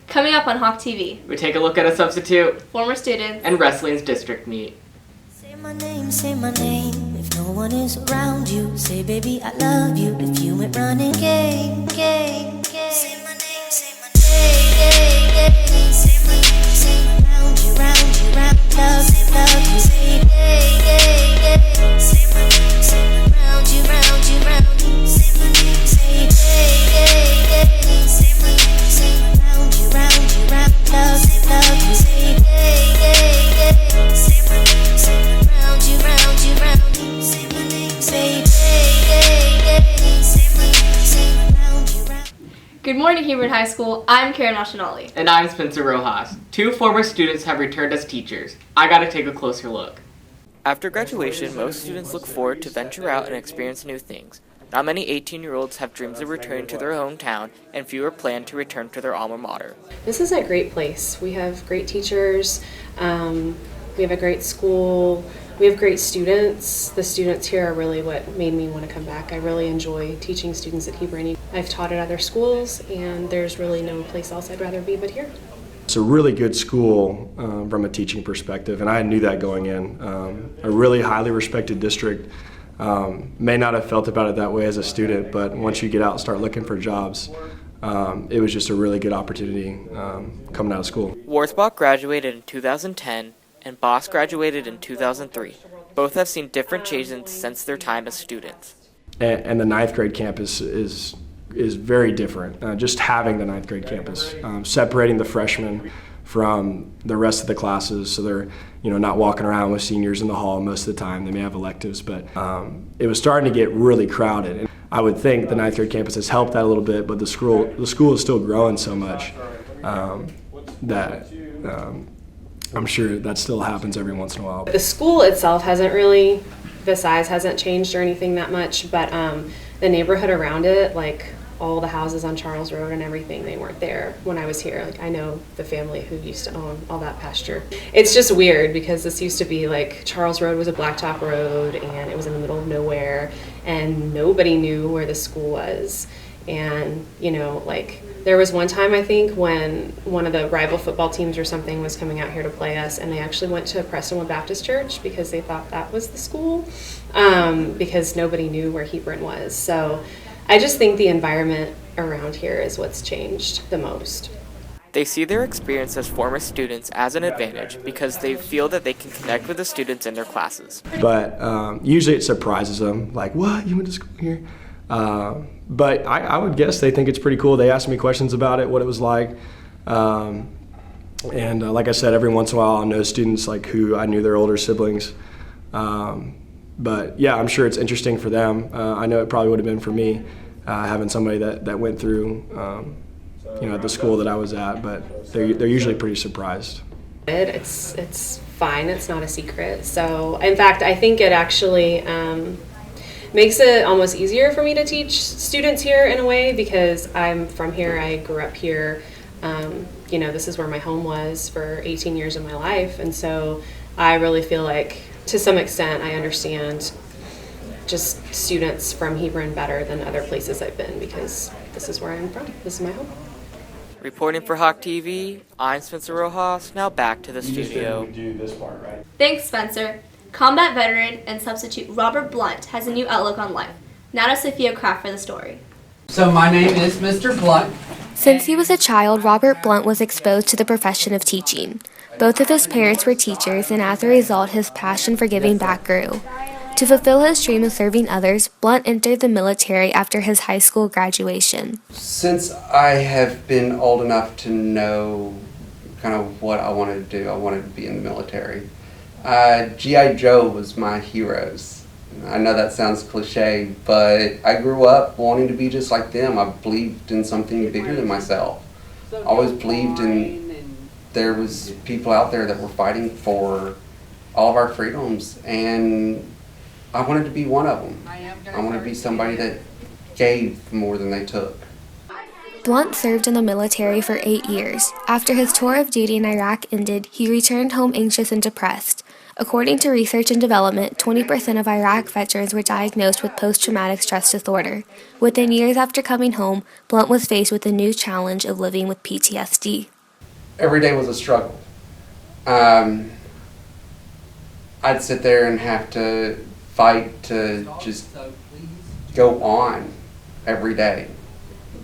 Coming up on Hawk TV, we take a look at a substitute, former students, and wrestling's district meet. Say my name, if no one is around you. Say baby I love you, if you went running game. Say my name, say my name. Say my name, round you, love you. Say my name, round you. Say my name, say my name. Say my name, round you, love you. Say Good morning, Hebron High School. I'm Karen Ashinali. And I'm Spencer Rojas. Two former students have returned as teachers. I gotta take a closer look. After graduation, most students look forward to venture out and experience new things. Not many 18-year-olds have dreams of returning to their hometown, and fewer plan to return to their alma mater. This is a great place. We have great teachers, we have a great school, we have great students. The students here are really what made me want to come back. I really enjoy teaching students at Hebron. I've taught at other schools, and there's really no place else I'd rather be but here. It's a really good school from a teaching perspective, and I knew that going in. A really highly respected district. May not have felt about it that way as a student, but once you get out and start looking for jobs, it was just a really good opportunity coming out of school. Wurzbach graduated in 2010, and Boss graduated in 2003. Both have seen different changes since their time as students. And the ninth grade campus is very different. Just having the ninth grade campus, separating the freshmen from the rest of the classes, so they're not walking around with seniors in the hall most of the time. They may have electives, but it was starting to get really crowded. And I would think the ninth grade campus has helped that a little bit, but the school is still growing so much that I'm sure that still happens every once in a while. The school itself the size hasn't changed or anything that much, but the neighborhood around it, like all the houses on Charles Road and everything, they weren't there when I was here. Like, I know the family who used to own all that pasture. It's just weird because this used to be like Charles Road was a blacktop road and it was in the middle of nowhere and nobody knew where the school was. And there was one time I think when one of the rival football teams or something was coming out here to play us, and they actually went to Prestonwood Baptist Church because they thought that was the school, because nobody knew where Hebron was. So I just think the environment around here is what's changed the most. They see their experience as former students as an advantage because they feel that they can connect with the students in their classes. But usually it surprises them, like, what, you went to school here? But I would guess they think it's pretty cool. They asked me questions about it, what it was like. And like I said, every once in a while I'll know students like who I knew their older siblings. But yeah, I'm sure it's interesting for them. I know it probably would have been for me, having somebody that went through, at the school that I was at, but they're usually pretty surprised. It's fine, it's not a secret. So in fact, I think it actually makes it almost easier for me to teach students here in a way because I'm from here, I grew up here. This is where my home was for 18 years of my life, and so I really feel like to some extent I understand just students from Hebron better than other places I've been because this is where I'm from, this is my home. Reporting for Hawk TV, I'm Spencer Rojas. Now back to the studio. Thanks, Spencer. Combat veteran and substitute Robert Blunt has a new outlook on life. Now to Sophia Kraft for the story. So my name is Mr. Blunt. Since he was a child, Robert Blunt was exposed to the profession of teaching. Both of his parents were teachers, and as a result, his passion for giving back grew. To fulfill his dream of serving others, Blunt entered the military after his high school graduation. Since I have been old enough to know kind of what I wanted to do, I wanted to be in the military. G.I. Joe was my heroes. I know that sounds cliche, but I grew up wanting to be just like them. I believed in something bigger than myself. I always believed there was people out there that were fighting for all of our freedoms, and I wanted to be one of them. I wanted to be somebody that gave more than they took. Blunt served in the military for 8 years. After his tour of duty in Iraq ended, he returned home anxious and depressed. According to research and development, 20% of Iraq veterans were diagnosed with post-traumatic stress disorder. Within years after coming home, Blunt was faced with the new challenge of living with PTSD. every day was a struggle. I'd sit there and have to fight to just go on every day,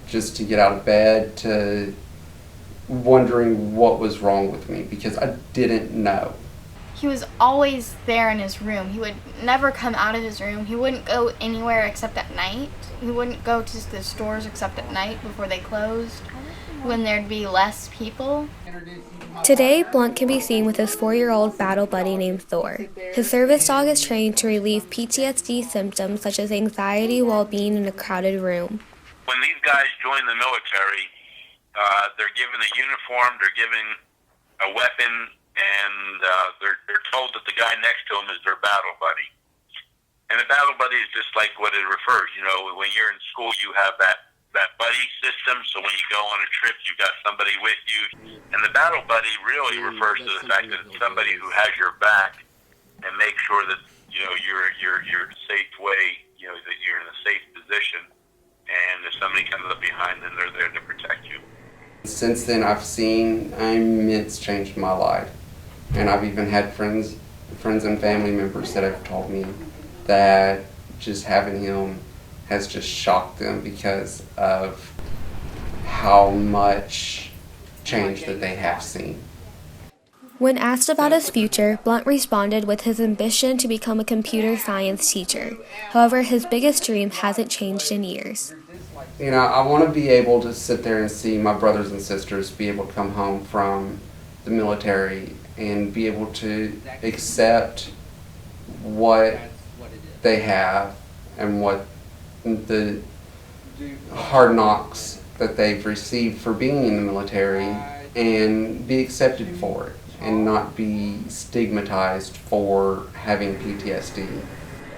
just to get out of bed, to wondering what was wrong with me because I didn't know. He was always there in his room. He would never come out of his room. He wouldn't go anywhere except at night. He wouldn't go to the stores except at night before they closed, when there'd be less people. Today, Blunt can be seen with his 4-year-old battle buddy named Thor. His service dog is trained to relieve PTSD symptoms such as anxiety while being in a crowded room. When these guys join the military, they're given a uniform, they're given a weapon, and they're told that the guy next to them is their battle buddy. And the battle buddy is just like what it refers. You know, when you're in school, you have that buddy system, so when you go on a trip, you've got somebody with you. And the battle buddy really refers to the fact that it's somebody who has your back and makes sure that, you know, you're a safe way, you know, that you're in a safe position. And if somebody comes up behind them, they're there to protect you. Since then, I've seen immense change in my life. And I've even had friends and family members that have told me that just having him has just shocked them because of how much change that they have seen. When asked about his future, Blunt responded with his ambition to become a computer science teacher. However, his biggest dream hasn't changed in years. You know, I want to be able to sit there and see my brothers and sisters be able to come home from the military and be able to accept what they have and what the hard knocks that they've received for being in the military and be accepted for it and not be stigmatized for having PTSD.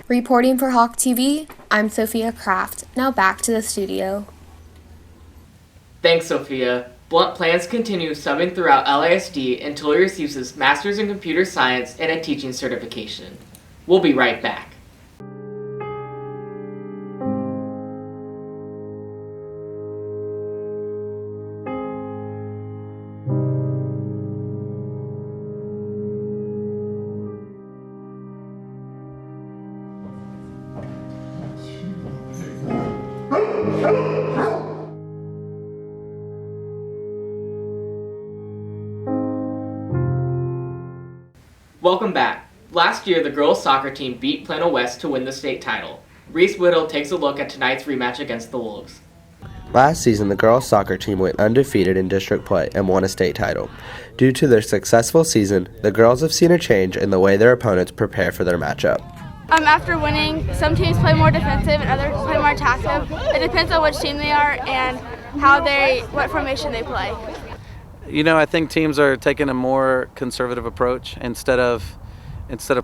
Reporting for Hawk TV, I'm Sophia Kraft. Now back to the studio. Thanks, Sophia. Blunt plans to continue subbing throughout LASD until he receives his Master's in Computer Science and a teaching certification. We'll be right back. Welcome back. Last year, the girls' soccer team beat Plano West to win the state title. Reese Whittle takes a look at tonight's rematch against the Wolves. Last season, the girls' soccer team went undefeated in district play and won a state title. Due to their successful season, the girls have seen a change in the way their opponents prepare for their matchup. After winning, some teams play more defensive and others play more attackive. It depends on which team they are and what formation they play. You know, I think teams are taking a more conservative approach. Instead of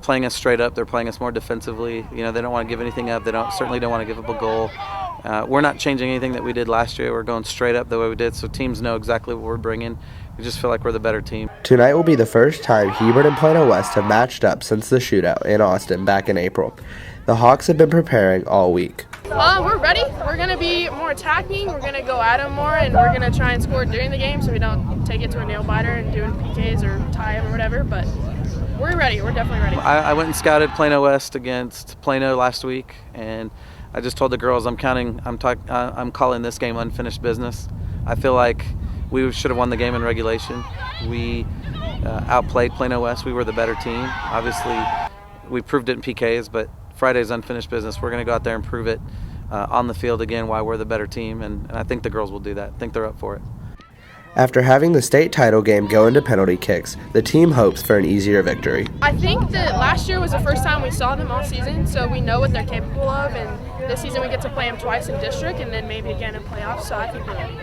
playing us straight up, they're playing us more defensively. You know, they don't want to give anything up. They certainly don't want to give up a goal. We're not changing anything that we did last year. We're going straight up the way we did, so teams know exactly what we're bringing. We just feel like we're the better team. Tonight will be the first time Hebert and Plano West have matched up since the shootout in Austin back in April. The Hawks have been preparing all week. We're ready. We're going to be more attacking. We're going to go at them more, and we're going to try and score during the game so we don't take it to a nail-biter and do PKs or tie them or whatever. But we're ready. We're definitely ready. I went and scouted Plano West against Plano last week, and I just told the girls I'm calling this game unfinished business. I feel like we should have won the game in regulation. We outplayed Plano West. We were the better team. Obviously, we proved it in PKs, but Friday's unfinished business. We're going to go out there and prove it on the field again why we're the better team, and I think the girls will do that. I think they're up for it. After having the state title game go into penalty kicks, the team hopes for an easier victory. I think that last year was the first time we saw them all season, so we know what they're capable of, and this season we get to play them twice in district and then maybe again in playoffs, so I think we're ready.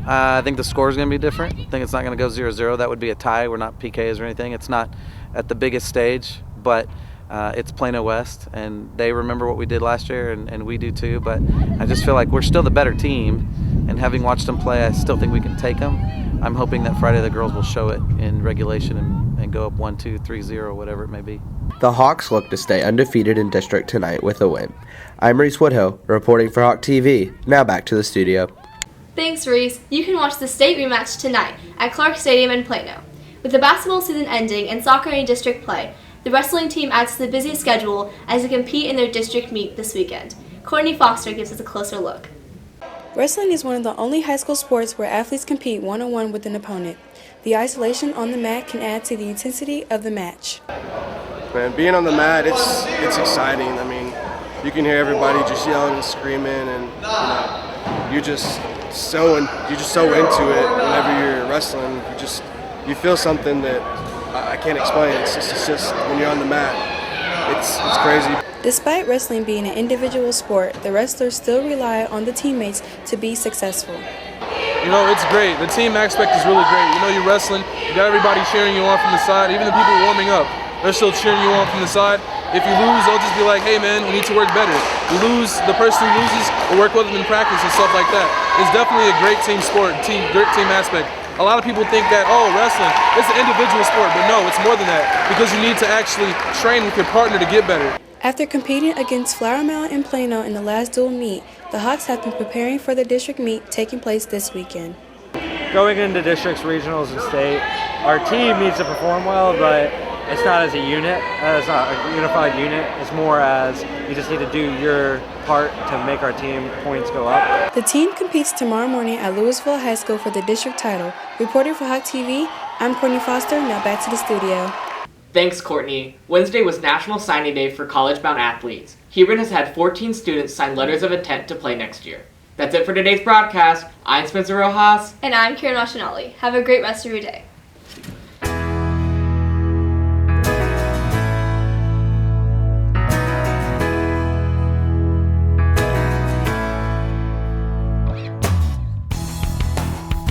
I think the score is going to be different. I think it's not going to go 0-0. That would be a tie. We're not PKs or anything. It's not at the biggest stage, but it's Plano West, and they remember what we did last year, and we do too. But I just feel like we're still the better team, and having watched them play, I still think we can take them. I'm hoping that Friday the girls will show it in regulation and go up 1-2, 3-0, whatever it may be. The Hawks look to stay undefeated in district tonight with a win. I'm Reese Woodhill, reporting for Hawk TV. Now back to the studio. Thanks, Reese. You can watch the state rematch tonight at Clark Stadium in Plano. With the basketball season ending and soccer in district play, the wrestling team adds to the busy schedule as they compete in their district meet this weekend. Courtney Foster gives us a closer look. Wrestling is one of the only high school sports where athletes compete one-on-one with an opponent. The isolation on the mat can add to the intensity of the match. Man, being on the mat, it's exciting. I mean, you can hear everybody just yelling and screaming, and you're just so into it. Whenever you're wrestling, you feel something that I can't explain. It's just when you're on the mat, it's crazy. Despite wrestling being an individual sport, the wrestlers still rely on the teammates to be successful. It's great. The team aspect is really great. You're wrestling, you got everybody cheering you on from the side, even the people warming up, they're still cheering you on from the side. If you lose, they'll just be like, hey man, we need to work better. You lose, the person who loses will work with them in practice and stuff like that. It's definitely a great team sport, great team aspect. A lot of people think that, wrestling, it's an individual sport, but no, it's more than that, because you need to actually train with your partner to get better. After competing against Flower Mound and Plano in the last dual meet, the Hawks have been preparing for the district meet taking place this weekend. Going into districts, regionals, and state, our team needs to perform well, but it's not as a unit, it's not a unified unit. It's more as you just need to do your part to make our team points go up. The team competes tomorrow morning at Louisville High School for the district title. Reporting for Hawk TV, I'm Courtney Foster. Now back to the studio. Thanks, Courtney. Wednesday was National Signing Day for college-bound athletes. Hebron has had 14 students sign letters of intent to play next year. That's it for today's broadcast. I'm Spencer Rojas. And I'm Karen Washinali. Have a great rest of your day.